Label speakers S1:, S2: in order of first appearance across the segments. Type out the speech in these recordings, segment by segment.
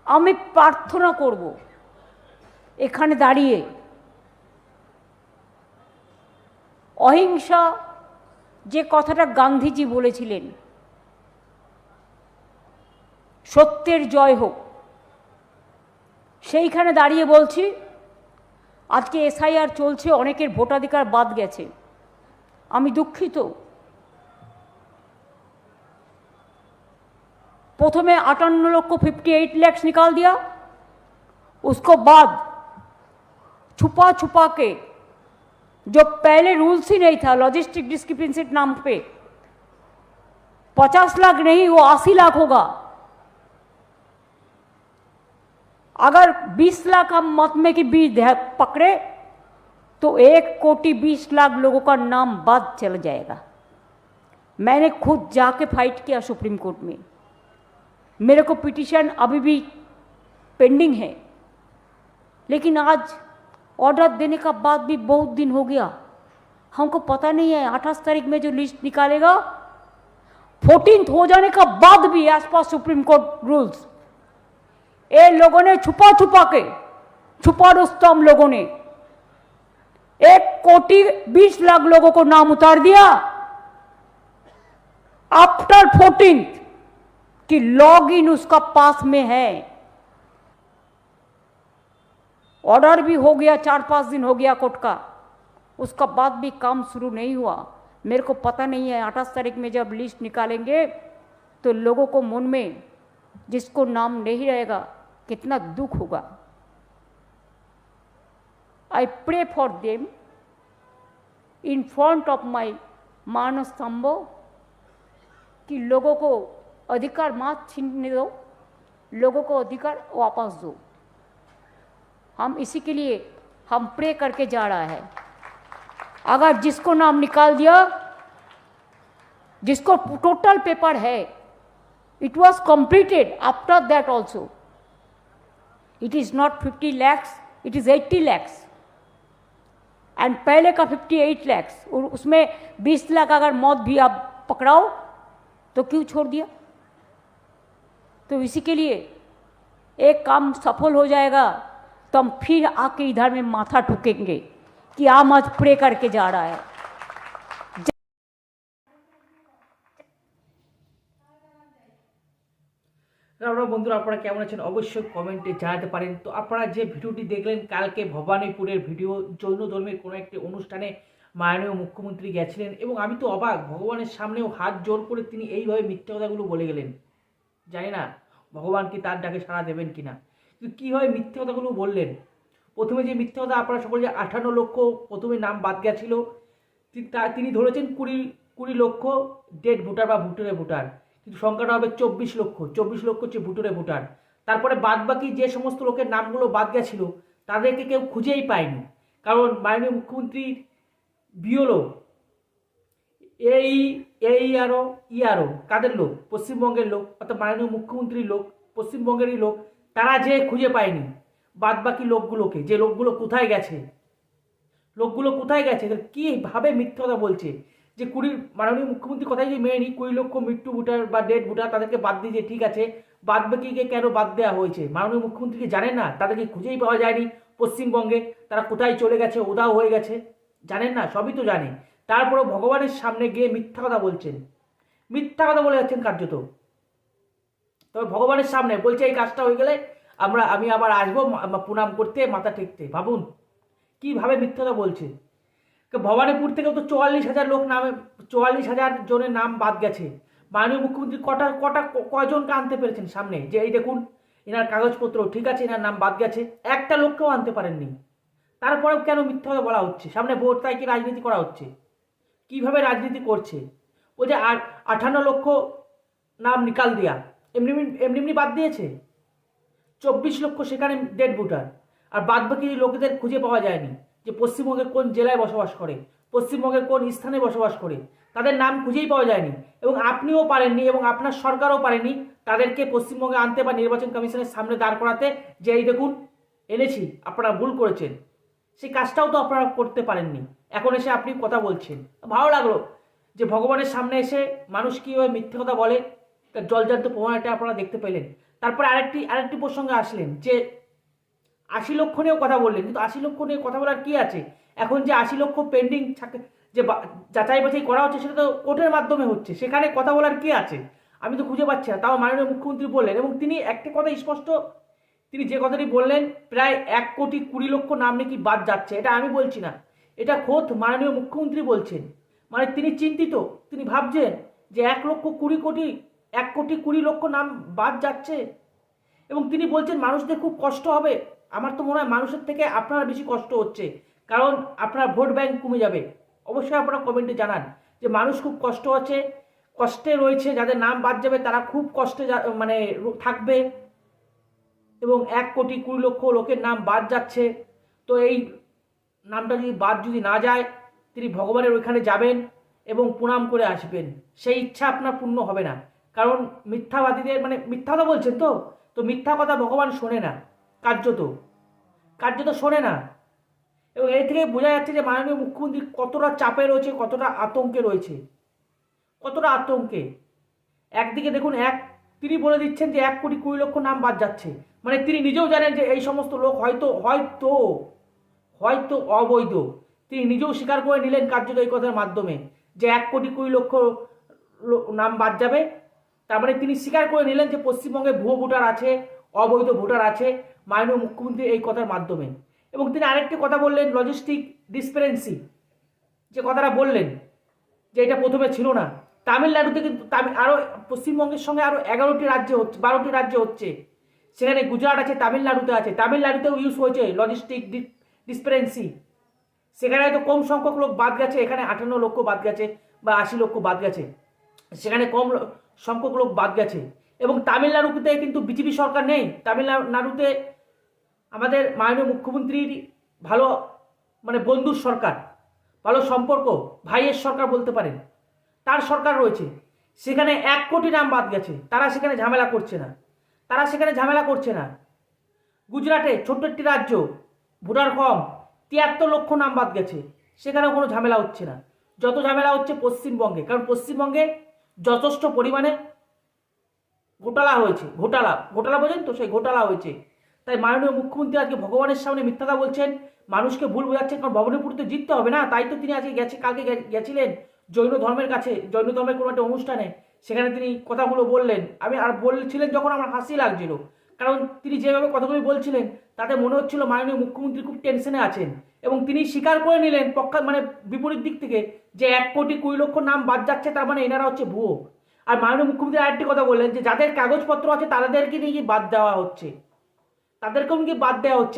S1: আমি প্রার্থনা করব এখানে দাঁড়িয়ে, অহিংসা যে কথাটা গান্ধীজি বলেছিলেন, সত্যের জয় হোক, সেইখানে দাঁড়িয়ে বলছি আজকে এসআইআর চলছে, অনেকের ভোটাধিকার বাদ গেছে। আমি দুঃখিত। प्रथमे 58,58,00,000 निकाल दिया, उसको बाद छुपा छुपा के, जो पहले रूल्स ही नहीं था, लॉजिस्टिक डिस्क्रिपेंसी नाम पे 50 लाख नहीं, वो 80 लाख होगा। अगर 20 लाख हम मत में की बीज पकड़े तो 1,20,00,000 लोगों का नाम बाद चला जाएगा। मैंने खुद जाके फाइट किया सुप्रीम कोर्ट में, मेरे को पिटीशन अभी भी पेंडिंग है, लेकिन आज ऑर्डर देने का बाद भी बहुत दिन हो गया, हमको पता नहीं है 28 तारीख में जो लिस्ट निकालेगा 14th हो जाने का बाद भी as per supreme court rules ये लोगों ने छुपा छुपा के, छुपा रुस्तम लोगों ने 1,20,00,000 लोगों को नाम उतार दिया आफ्टर 14th कि लॉग इन उसका पास में है। ऑर्डर भी हो गया, 4-5 दिन हो गया कोर्ट का, उसका बाद भी काम शुरू नहीं हुआ। मेरे को पता नहीं है 28 तारीख में जब लिस्ट निकालेंगे तो लोगों को मन में जिसको नाम नहीं रहेगा कितना दुख होगा। I pray for them in front of my मान स्तंभ कि लोगों को अधिकार मत छीनने दो, लोगों को अधिकार वापस दो। हम इसी के लिए हम प्रे करके जा रहा है। अगर जिसको नाम निकाल दिया, जिसको टोटल पेपर है, it was completed after that also, it is not 50 lakhs, it is 80 lakhs and पहले का 58 lakhs, और उसमें 20 लाख अगर मौत भी आप पकड़ाओ तो क्यों छोड़ दिया? तो इसी के लिए एक काम सफल हो जाएगा तो हम फिर आके इधर में माथा ठुकेंगे कि आम आज प्रे करके जा रहा है।
S2: বন্ধুরা আপনারা কেমন আছেন অবশ্যই কমেন্টে জানাতে পারেন। তো আপনারা যে ভিডিওটি দেখলেন কালকে ভবানীপুরের ভিডিও, জৈন ধর্মের কোনো একটি অনুষ্ঠানে মাননীয় মুখ্যমন্ত্রী গেছিলেন এবং আমি তো অবাক, ভগবানের সামনেও হাত জোর করে তিনি এইভাবে মিথ্যা কথাগুলো বলে গেলেন। জানি না ভগবান কি তার ডাকে সাড়া দেবেন কিনা, কিন্তু কীভাবে মিথ্যা কথাগুলো বললেন। প্রথমে যে মিথ্যা কথা আপনারা সকলে যে 58 লক্ষ প্রথমে নাম বাদ গেছিল, তিনি ধরেছেন 20 লক্ষ ডেড ভোটার বা ভুতুরে ভোটার, কিন্তু সংখ্যাটা হবে 24 লক্ষ। 24 লক্ষ হচ্ছে ভুতুরে ভোটার। তারপরে বাদ বাকি যে সমস্ত লোকের নামগুলো বাদ গেছিল তাদেরকে কেউ খুঁজেই পায়নি, কারণ মাননীয় মুখ্যমন্ত্রী বিওলো ইয়ারও কাদের লোক? পশ্চিমবঙ্গের লোক, অর্থাৎ মাননীয় মুখ্যমন্ত্রীর লোক, পশ্চিমবঙ্গেরই লোক, তারা যে খুঁজে পায়নি বাদ বাকি লোকগুলোকে, যে লোকগুলো কোথায় গেছে, লোকগুলো কোথায় গেছে, কীভাবে মিথ্যা কথা বলছে যে মাননীয় মুখ্যমন্ত্রীর কথাই যে মেনে নিই, 20 লক্ষ মৃত্যু ভোটার বা ডেড ভোটার তাদেরকে বাদ দিয়ে ঠিক আছে, বাদ বাকিকে কেন বাদ দেওয়া হয়েছে? মাননীয় মুখ্যমন্ত্রীকে জানেন না? তাদেরকে খুঁজেই পাওয়া যায়নি পশ্চিমবঙ্গে, তারা কোথায় চলে গেছে, উধাও হয়ে গেছে, জানেন না? সবই তো জানে, তারপরেও ভগবানের সামনে গিয়ে মিথ্যা কথা বলছেন, মিথ্যা কথা বলে যাচ্ছেন কার্যত। তবে ভগবানের সামনে বলছে এই কাজটা হয়ে গেলে আমি আবার আসবো প্রণাম করতে, মাথা টেকতে। ভাবুন কীভাবে মিথ্যা কথা বলছে। ভবানীপুর থেকেও তো 44,000 লোক নামে, 44,000 জনের নাম বাদ গেছে। মাননীয় মুখ্যমন্ত্রী কয়জনকে আনতে পেরেছেন সামনে যে এই দেখুন এনার কাগজপত্র ঠিক আছে, এনার নাম বাদ গেছে? একটা লোককেও আনতে পারেননি। তারপরেও কেন মিথ্যা কথা বলা হচ্ছে? সামনে ভোট, তাই কি রাজনীতি করা হচ্ছে? কিভাবে রাজনীতি করছে? ও যে 58 লক্ষ নাম নিকাল দিয়া এমনি বাদ দিয়েছে, 24 লক্ষ সেখানে ডেড ভোটার, আর বাদ বাকি লোকেদের খুঁজে পাওয়া যায়নি যে পশ্চিমবঙ্গের কোন জেলায় বসবাস করে, পশ্চিমবঙ্গের কোন স্থানে বসবাস করে, তাদের নাম খুঁজেই পাওয়া যায়নি। এবং আপনিও পারেননি এবং আপনার সরকারও পারেনি তাদেরকে পশ্চিমবঙ্গে আনতে বা নির্বাচন কমিশনের সামনে দাঁড় করাতে যে এই দেখুন এনেছি, আপনারা ভুল করেছেন। সেই কাজটাও তো আপনারা করতে পারেননি, এখন এসে আপনি কথা বলছেন। ভালো লাগলো যে ভগবানের সামনে এসে মানুষ কীভাবে মিথ্যে কথা বলে, তার জলজান্ত প্রমাণটা আপনারা দেখতে পেলেন। তারপরে আরেকটি প্রসঙ্গে আসলেন যে 80 লক্ষ নিয়েও কথা বললেন, কিন্তু 80 লক্ষ নিয়ে কথা বলার কি আছে? এখন যে 80 লক্ষ পেন্ডিং যে যাচাই বাছাই করা হচ্ছে সেটা তো কোর্টের মাধ্যমে হচ্ছে, সেখানে কথা বলার কি আছে? আমি তো খুঁজে পাচ্ছি না। তাও মাননীয় মুখ্যমন্ত্রী বললেন, এবং তিনি একটা কথা স্পষ্ট, তিনি যে কথাটি বললেন প্রায় 1,20,00,000 নাম নাকি বাদ যাচ্ছে, এটা আমি বলছি না, এটা খোদ মাননীয় মুখ্যমন্ত্রী বলছেন। মানে তিনি চিন্তিত, তিনি ভাবছেন যে 1,20,00,000 নাম বাদ যাচ্ছে, এবং তিনি বলছেন মানুষদের খুব কষ্ট হবে। আমার তো মনে হয় মানুষের থেকে আপনারা বেশি কষ্ট হচ্ছে, কারণ আপনার ভোট ব্যাংক কমে যাবে। অবশ্যই আপনারা কমেন্টে জানান যে মানুষ খুব কষ্টে রয়েছে, যাদের নাম বাদ যাবে তারা খুব কষ্টে মানে থাকবে, এবং 1,20,00,000 লোকের নাম বাদ যাচ্ছে। তো এই নামটা যদি না যায়, তিনি ভগবানের ওইখানে যাবেন এবং প্রণাম করে আসবেন, সেই ইচ্ছা আপনার পূর্ণ হবে না। কারণ মিথ্যাবাদীদের, মানে মিথ্যা কথা বলছেন, তো মিথ্যা কথা ভগবান শোনে না, কার্যত শোনে না। এবং এই থেকে বোঝা যাচ্ছে যে মাননীয় মুখ্যমন্ত্রী কতটা চাপে রয়েছে, কতটা আতঙ্কে। একদিকে দেখুন, তিনি বলে দিচ্ছেন যে 1,20,00,000 নাম বাদ যাচ্ছে, মানে তিনি নিজেও জানেন যে এই সমস্ত লোক হয়তো অবৈধ। তিনি নিজেও স্বীকার করে নিলেন কার্যত এই কথার মাধ্যমে যে 1,20,00,000 নাম বাদ যাবে। তার মানে তিনি স্বীকার করে নিলেন যে পশ্চিমবঙ্গে ভুয়ো ভোটার আছে, অবৈধ ভোটার আছে, মাননীয় মুখ্যমন্ত্রী এই কথার মাধ্যমে। এবং তিনি আরেকটি কথা বললেন, লজিস্টিক ডিসপারেন্সি, যে কথাটা বললেন যে এটা প্রথমে ছিল না। তামিলনাড়ুতে কিন্তু আরও পশ্চিমবঙ্গের সঙ্গে আরও 12টি রাজ্যে হচ্ছে, সেখানে গুজরাট আছে, তামিলনাড়ুতেও ইউজ হয়েছে লজিস্টিক ডিসপারেন্সি। সেখানে হয়তো কম সংখ্যক লোক বাদ গেছে, এখানে 58 লক্ষ বাদ গেছে বা 80 লক্ষ বাদ গেছে, সেখানে কম সংখ্যক লোক বাদ গেছে। এবং তামিলনাড়ুতে কিন্তু বিজেপি সরকার নেই, তামিলনাড়ুতে আমাদের মাননীয় মুখ্যমন্ত্রীর ভালো, মানে বন্ধুর সরকার, ভালো সম্পর্ক, ভাইয়ের সরকার বলতে পারেন, তার সরকার রয়েছে। সেখানে 1 কোটি নাম বাদ গেছে, তারা সেখানে ঝামেলা করছে না। গুজরাটে ছোট্ট একটি রাজ্য, ভোটার কম, 73 লক্ষ নাম বাদ গেছে, সেখানেও কোনো ঝামেলা হচ্ছে না। যত ঝামেলা হচ্ছে পশ্চিমবঙ্গে, কারণ পশ্চিমবঙ্গে যথেষ্ট পরিমাণে ঘোটালা বোঝেন তো, সেই ঘোটালা হয়েছে। তাই মাননীয় মুখ্যমন্ত্রী আজকে ভগবানের সামনে মিথ্যাটা বলছেন, মানুষকে ভুল বোঝাচ্ছেন, কারণ ভবানীপুরতে জিততে হবে না। তাই তো তিনি আজকে কালকে গেছিলেন জৈন ধর্মের কোনো একটা অনুষ্ঠানে, সেখানে তিনি কথাগুলো বললেন। বলছিলেন যখন আমার হাসি লাগছিল, কারণ তিনি যেভাবে কথাগুলো বলছিলেন তাতে মনে হচ্ছিল মাননীয় মুখ্যমন্ত্রী খুব টেনশনে আছেন, এবং তিনি স্বীকার করে নিলেন মানে বিপরীত দিক থেকে যে 1,20,00,000 নাম বাদ যাচ্ছে, তার মানে এনারা হচ্ছে ভুয়ো। আর মাননীয় মুখ্যমন্ত্রী আরেকটি কথা বললেন যে যাদের কাগজপত্র আছে তাদেরকে নিয়ে বাদ দেওয়া হচ্ছে,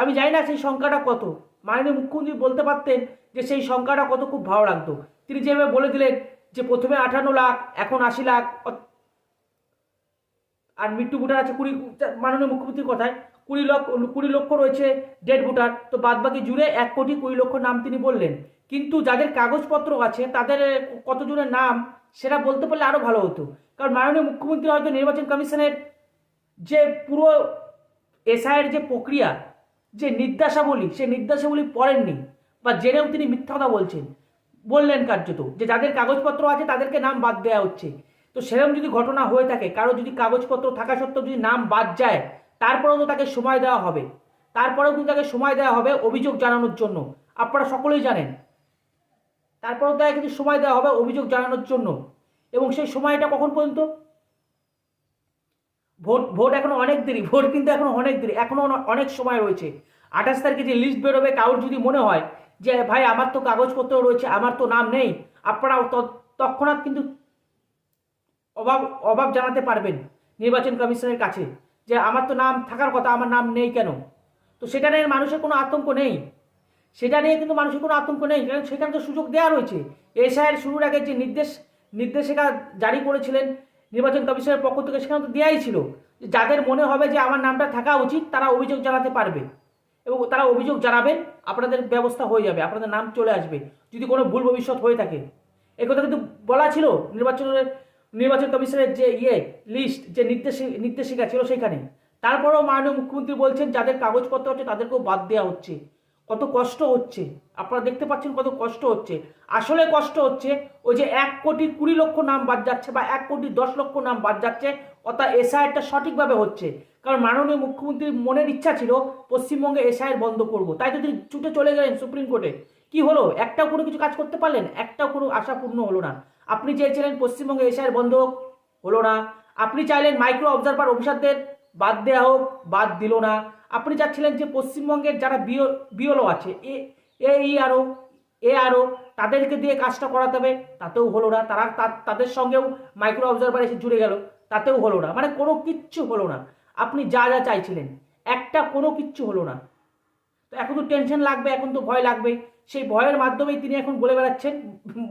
S2: আমি জানি না সেই সংখ্যাটা কত। মাননীয় মুখ্যমন্ত্রী বলতে পারতেন যে সেই সংখ্যাটা কত, খুব ভালো লাগতো। তিনি যেভাবে বলে দিলেন যে প্রথমে 58 লাখ, এখন 80 লাখ, আর মৃত্যু ভোটার আছে 20, মাননীয় মুখ্যমন্ত্রীর কথায় 20 লক্ষ রয়েছে ডেড ভোটার, তো বাদ বাকি জুড়ে 1,20,00,000 নাম তিনি বললেন। কিন্তু যাদের কাগজপত্র আছে তাদের কতজনের নাম সেটা বলতে পারলে আরও ভালো হতো, কারণ মাননীয় মুখ্যমন্ত্রী হয়তো নির্বাচন কমিশনের যে পুরো এসআইয়ের যে প্রক্রিয়া, যে নির্দেশাবলী পড়েননি, বা জেনেও তিনি মিথ্যা কথা বললেন কার্যত যে যাদের কাগজপত্র আছে তাদেরকে নাম বাদ দেওয়া হচ্ছে। তো সেরকম যদি ঘটনা হয়ে থাকে, কারো যদি কাগজপত্র থাকা সত্ত্বেও যদি নাম বাদ যায়, তারপরেও তো তাকে সময় দেওয়া হবে, অভিযোগ জানানোর জন্য। আপনারা সকলেই জানেন, তারপরেও তাকে কিন্তু সময় দেওয়া হবে অভিযোগ জানানোর জন্য। এবং সেই সময়টা কখন পর্যন্ত? ভোট এখনো অনেক দেরি, এখনো অনেক সময় রয়েছে। 28 তারিখে যে লিস্ট বেরোবে, কারোর যদি মনে হয় যে ভাই আমার তো কাগজপত্র রয়েছে, আমার তো নাম নেই, আপনারা তৎক্ষণাৎ কিন্তু অভাব জানাতে পারবেন নির্বাচন কমিশনের কাছে যে আমার তো নাম থাকার কথা, আমার নাম নেই কেন। তো সেটা নিয়ে মানুষের কোনো আতঙ্ক নেই, কারণ সেখানে তো সুযোগ দেওয়া রয়েছে। এসআইয়ের শুরুর আগে যে নির্দেশিকা জারি করেছিলেন নির্বাচন কমিশনের পক্ষ থেকে, সেখানে তো দেওয়াই ছিল যে যাদের মনে হবে যে আমার নামটা থাকা উচিত তারা অভিযোগ জানাতে পারবে, এবং তারা অভিযোগ জানাবেন, আপনাদের ব্যবস্থা হয়ে যাবে, আপনাদের নাম চলে আসবে যদি কোনো ভুল ভবিষ্যৎ হয়ে থাকে। একথা কিন্তু বলা ছিল নির্বাচন কমিশনের যে লিস্ট, যে নির্দেশিকা ছিল সেখানে। তারপরেও মাননীয় মুখ্যমন্ত্রী বলছেন যাদের কাগজপত্র আছে তাদেরকেও বাদ দেওয়া হচ্ছে। কত কষ্ট হচ্ছে আপনারা দেখতে পাচ্ছেন, কত কষ্ট হচ্ছে। আসলে কষ্ট হচ্ছে ওই যে 1,20,00,000 নাম বাদ যাচ্ছে, বা 1,10,00,000 নাম বাদ যাচ্ছে, অর্থাৎ এসআইআরটা সঠিকভাবে হচ্ছে। কারণ মাননীয় মুখ্যমন্ত্রীর মনের ইচ্ছা ছিল পশ্চিমবঙ্গে এসআইআর বন্ধ করব, তাই তো তিনি ছুটে চলে গেলেন সুপ্রিম কোর্টে। কি হলো? একটাও কোনো কিছু কাজ করতে পারলেন? একটাও কোনো আশা পূর্ণ হলো না। আপনি চেয়েছিলেন পশ্চিমবঙ্গে এসআইআর বন্ধ হোক, হলো না। আপনি চাইলেন মাইক্রো অবজারভার অফিসারদের বাদ দেওয়া হোক, বাদ দিল না। আপনি চাচ্ছিলেন যে পশ্চিমবঙ্গের যারা বিওলো আছে, AERO ARO, তাদেরকে দিয়ে কাজটা করাতে হবে, তাতেও হলো না। তাদের সঙ্গেও মাইক্রো অবজারভার এসে জুড়ে গেল, তাতেও হলো না। মানে কোনো কিচ্ছু হলো না। আপনি যা যা চাইছিলেন একটা কোনো কিচ্ছু হলো না। তো এখন তো টেনশন লাগবে, এখন তো ভয় লাগবে। সেই ভয়ের মাধ্যমেই তিনি এখন বলে বেড়াচ্ছেন,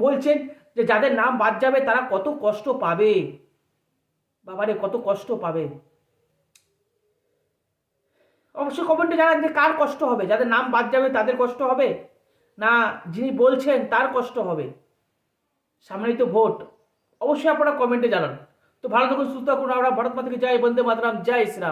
S2: বলছেন যে যাদের নাম বাদ যাবে তারা কত কষ্ট পাবে। বাবারে কত কষ্ট পাবে। অবশ্যই কমেন্টে জানান যে কার কষ্ট হবে, যাদের নাম বাদ যাবে তাদের কষ্ট হবে, না যিনি বলছেন তার কষ্ট হবে। সামনেই তো ভোট। অবশ্যই আপনারা কমেন্টে জানান। তো ভালো থাকুন, সুস্থ থাকুন। আমরা ভারত মাতাকে জয়, বন্দে মাতরম, জয় শ্রীরাম।